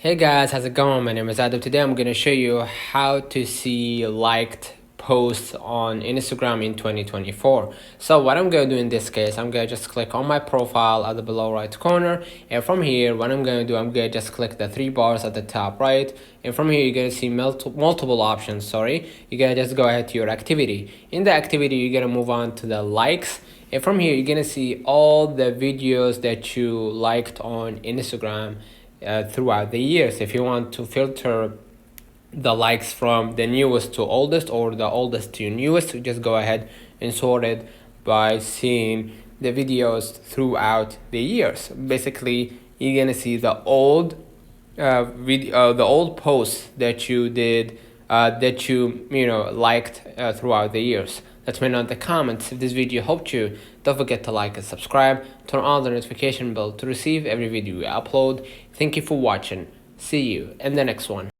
Hey guys, how's it going? My name is Adam. Today I'm gonna show you how to see liked posts on Instagram in 2024. So what I'm gonna do in this case, I'm gonna just click on my profile at the below right corner, and from here what I'm gonna do, I'm gonna just click the three bars at the top right, and from here you're gonna see multiple options. You're gonna just go ahead to your activity. In the activity you're gonna move on to the likes, and from here you're gonna see all the videos that you liked on Instagram throughout the years. If you want to filter the likes from the newest to oldest or the oldest to newest, just go ahead and sort it by seeing the videos throughout the years. Basically, you're gonna see the old the old posts that you did, that you liked throughout the years. Let me know in the comments if this video helped you. Don't forget to like and subscribe. Turn on the notification bell to receive every video we upload. Thank you for watching. See you in the next one.